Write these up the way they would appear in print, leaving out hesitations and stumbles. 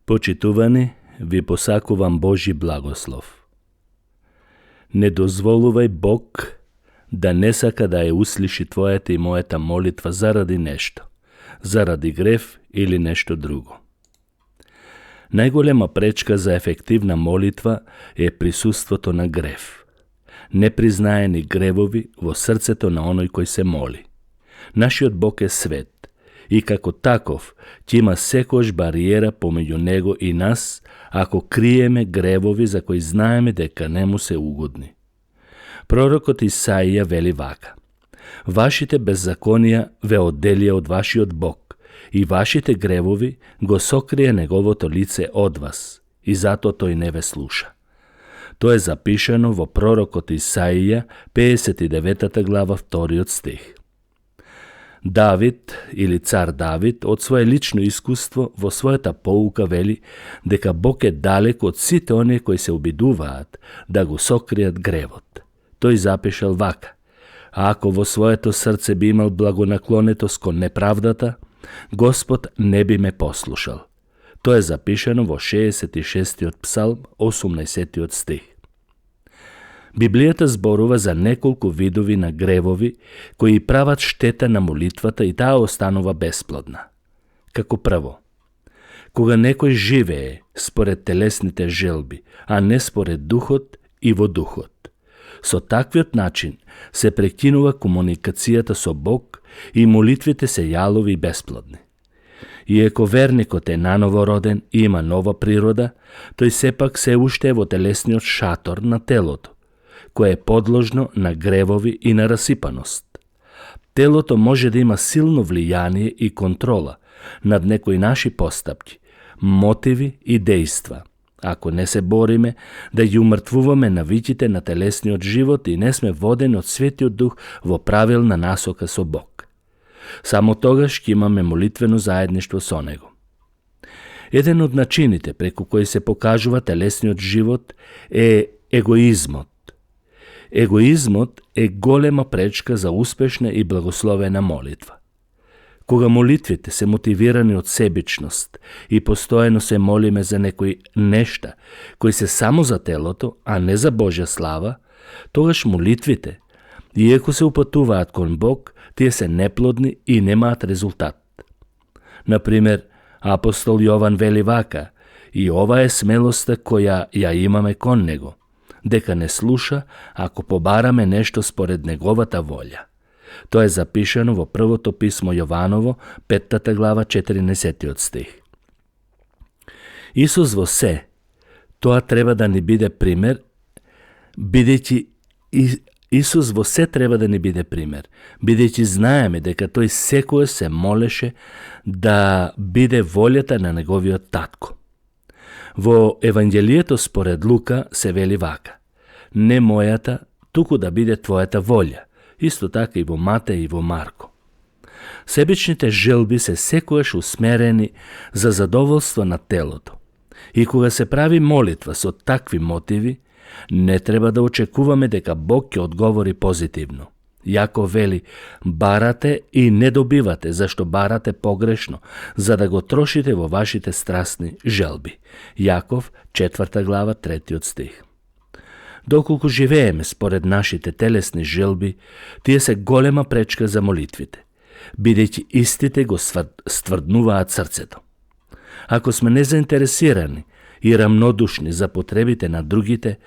Почитувани, ви посакувам Божи благослов. Не дозволувај Бог да не сака да ја услиши твојата и мојата молитва заради нешто, заради грев или нешто друго. Најголема пречка за ефективна молитва е присуството на грев. Непризнаени гревови во срцето на оној кој се моли. Нашиот Бог е свет и како таков ќе има секојаш бариера помеѓу него и нас ако криеме гревови за кои знаеме дека не му се угодни. Пророкот Исаија вели вака: Вашите беззаконија ве одделија од вашиот Бог и вашите гревови го сокрија неговото лице од вас и затоа тој не ве слуша. Тоа е запишано во пророкот Исаија, 59 глава, 2 стих. Давид или цар Давид од свое лично искуство во својата поука вели дека Бог е далеко од сите оние кои се обидуваат да го сокријат гревот. Тој запишал вака: ако во своето срце би имал благонаклонетост кон неправдата, Господ не би ме послушал. Тоа е запишано во 66-тиот псалм, 18-тиот стих. Библијата зборува за неколку видови на гревови кои прават штета на молитвата и таа останува бесплодна. Како прво, кога некој живее според телесните желби, а не според духот и во духот. Со таквиот начин се прекинува комуникацијата со Бог и молитвите се јалови и бесплодни. Иако верникот е наново роден и има нова природа, тој сепак се уште е во телесниот шатор на телото, кое е подложно на гревови и на расипаност. Телото може да има силно влијание и контрола над некои наши постапки, мотиви и дејства, ако не се бориме да ги умртвуваме навиците на телесниот живот и не сме водени од Светиот Дух во правилна насока со Бог. Само тогаш ќе имаме молитвено заедништво со Него. Еден од начините преку кои се покажува телесниот живот е егоизмот. Егоизмот е голема пречка за успешна и благословена молитва. Кога молитвите се мотивирани од себичност и постојано се молиме за некои нешта кои се само за телото, а не за Божја слава, тогаш молитвите, иако се упатуваат кон Бог, тие се неплодни и немаат резултат. Например, апостол Јован вели вака: и ова е смелоста која ја имаме кон него, дека не слуша ако побараме нешто според неговата волја. Тоа е запишано во првото писмо Јованово, 5 глава, 14 стих. Исус во се, тоа треба да ни биде пример, бидејќи Исус во се треба да ни биде пример, бидејќи знаеме дека тој секој се молеше да биде волјата на неговиот татко. Во Евангелието според Лука се вели вака: не мојата, туку да биде твојата волја. Исто така и во Матеј и во Марко. Себичните желби се секојаш усмерени за задоволство на телото. И кога се прави молитва со такви мотиви, не треба да очекуваме дека Бог ќе одговори позитивно. Јаков вели: барате и не добивате, зашто барате погрешно, за да го трошите во вашите страстни желби. Јаков, 4 глава, 3 стих. Доколку живееме според нашите телесни желби, тие се голема пречка за молитвите, бидејќи истите го стврднуваат срцето. Ако сме незаинтересирани и рамнодушни за потребите на другите,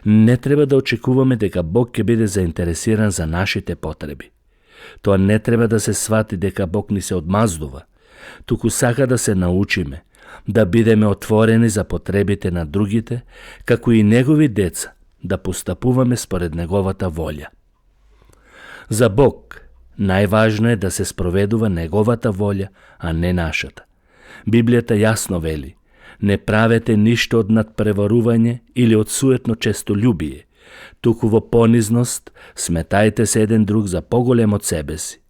не треба да очекуваме дека Бог ќе биде заинтересиран за нашите потреби. Тоа не треба да се свати дека Бог ни се одмаздува, туку сака да се научиме, да бидеме отворени за потребите на другите, како и негови деца, да постапуваме според неговата волја. За Бог најважно е да се спроведува неговата волја, а не нашата. Библијата јасно вели: не правете ништо од надпреварување или од суетно честолюбие, туку во понизност сметајте се еден друг за поголем од себе си.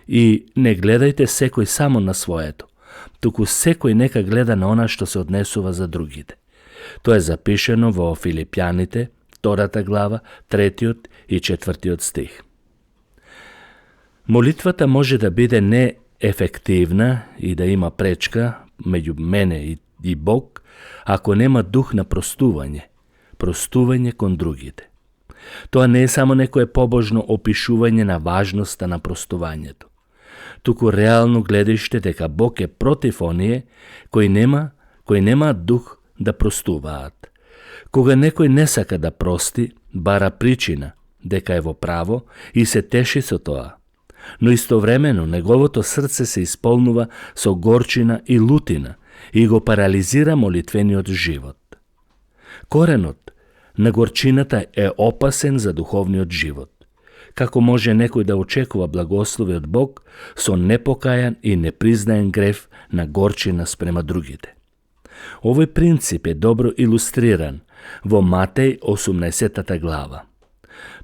И не гледајте секој само на своето, туку секој нека гледа на она што се однесува за другите. Тоа е запишено во Филипјаните, 2 глава, 3 и 4 стих. Молитвата може да биде неефективна и да има пречка меѓу мене и Бог ако нема дух на простување кон другите. Тоа не е само некое побожно опишување на важноста на простувањето, туку реално гледиште дека Бог е против оние кои немаат дух да простуваат. Кога некој не сака да прости, бара причина дека е во право и се теши со тоа, но истовремено неговото срце се исполнува со горчина и лутина и го парализира молитвениот живот. Коренот на горчината е опасен за духовниот живот. Како може некој да очекува благослови од Бог со непокајан и непризнаен грев на горчина спрема другите? Овој принцип е добро илустриран во Матеј 18 глава.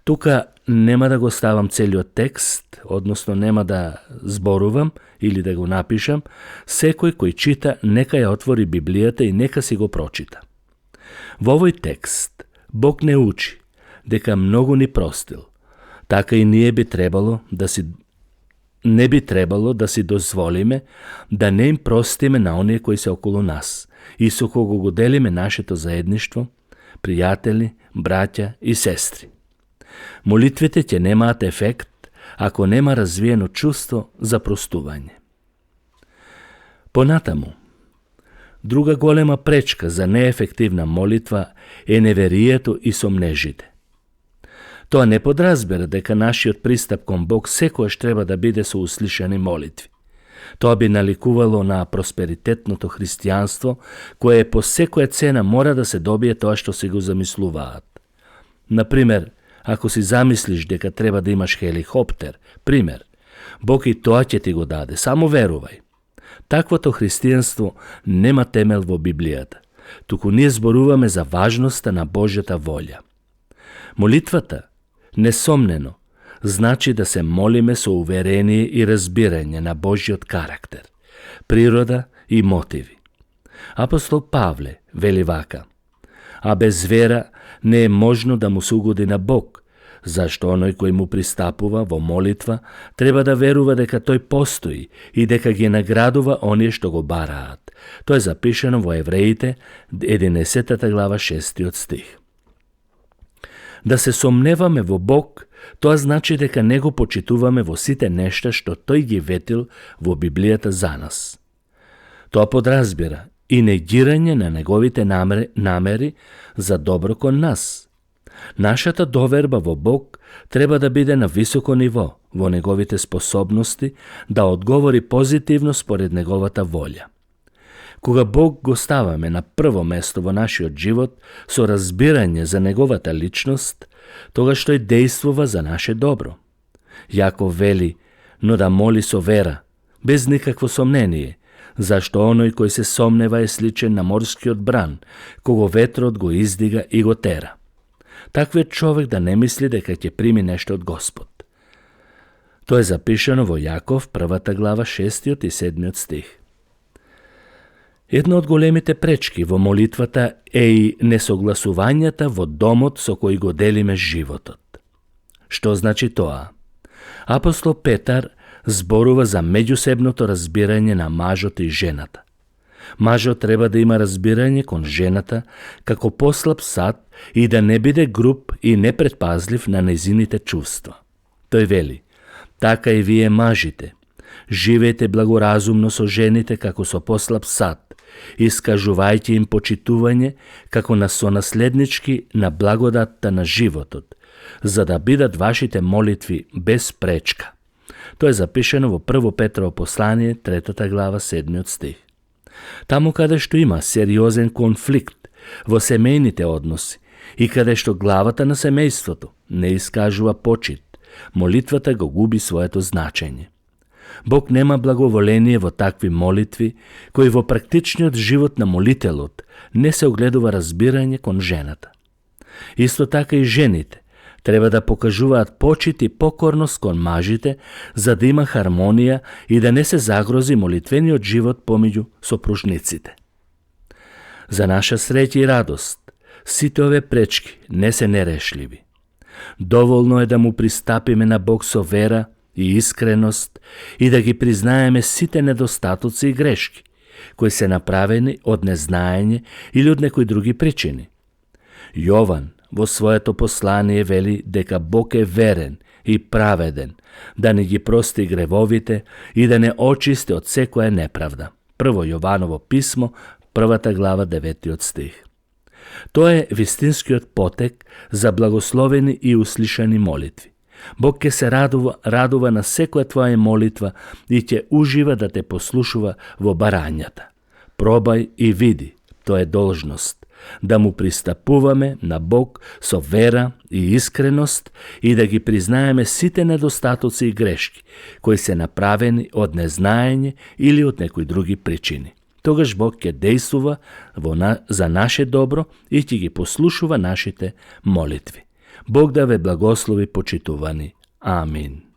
Тука нема да го ставам целиот текст, односно нема да зборувам или да го напишам. Секој кој чита, нека ја отвори Библијата и нека си го прочита. Во овој текст Бог не учи дека многу ни простил, така и ние не би требало да си дозволиме да не им простиме на оние кои се околу нас и со кого го делиме нашето заедништво, пријатели, браќа и сестри. Молитвите ќе немаат ефект ако нема развиено чувство за простување. Понатаму, друга голема пречка за неефективна молитва е неверието и сомнежите. Тоа не подразбира дека нашиот пристап кон Бог секојаш треба да биде со услишани молитви. Тоа би наликувало на просперитетното христијанство, кое по секоја цена мора да се добие тоа што си го замислуваат. Например, ако си замислиш дека треба да имаш хеликоптер, Бог и тоа ќе ти го даде, само верувај. Таквото христијанство нема темел во Библијата, туку ние зборуваме за важноста на Божјата волја. Молитвата, несомнено, значи да се молиме со уверение и разбирање на Божјиот карактер, природа и мотиви. Апостол Павле вели вака: а без вера не е можно да му се угоди на Бог, зашто оној кој му пристапува во молитва треба да верува дека тој постои и дека ги наградува оние што го бараат. Тоа е запишено во Евреите 11 глава 6 стих. Да се сомневаме во Бог, тоа значи дека не го почитуваме во сите нешта што тој ги ветил во Библијата за нас. Тоа подразбира и негирање на неговите намери за добро кон нас. Нашата доверба во Бог треба да биде на високо ниво во неговите способности да одговори позитивно според неговата волја. Кога Бог го ставаме на прво место во нашиот живот со разбирање за неговата личност, тогаш тој действува за наше добро. Јаков вели: но да моли со вера, без никакво сомнение, зашто оној кој се сомнева е сличен на морскиот бран, кого ветрот го издига и го тера. Таквиот човек да не мисли дека ќе прими нешто од Господ. Тоа е запишано во Јаков 1 глава 6 и 7 стих. Една од големите пречки во молитвата е и несогласувањата во домот со кој го делиме животот. Што значи тоа? Апостол Петар зборува за меѓусебното разбирање на мажот и жената. Мажот треба да има разбирање кон жената како послаб сад и да не биде груб и непредпазлив на незините чувства. Тој вели: така и вие мажите, живеете благоразумно со жените како со послаб сад, искажувајќи им почитување како на сонаследнички на благодатта на животот, за да бидат вашите молитви без пречка. Тоа е запишено во 1 Петрово послание, 3 глава, 7 стих. Таму каде што има сериозен конфликт во семејните односи и каде што главата на семејството не искажува почит, молитвата го губи своето значење. Бог нема благоволение во такви молитви, кои во практичниот живот на молителот не се огледува разбирање кон жената. Исто така и жените треба да покажуваат почит и покорност кон мажите, за да има хармонија и да не се загрози молитвениот живот помеѓу сопружниците. За наша среќа и радост, сите ове пречки не се нерешливи. Доволно е да му пристапиме на Бог со вера и искреност и да ги признаеме сите недостатоци и грешки koji се направени од незнаење или од некои други причини. Јован во своето послание вели дека Бог е верен и праведен, да не ги прости гревовите и да не очисти од секоја неправда. Прво Јованово писмо, 1 глава, 9 стих. Тоа е вистинскиот потек за благословени и услишани молитви. Бог ќе се радува на секоја твоја молитва и ќе ужива да те послушува во барањата. Пробај и види, тоа е должност, да му пристапуваме на Бог со вера и искреност и да ги признаеме сите недостатоци и грешки, кои се направени од незнаење или од некои други причини. Тогаш Бог ќе дејствува за наше добро и ќе ги послушува нашите молитви. Бог да ве благослови, почитувани. Амин.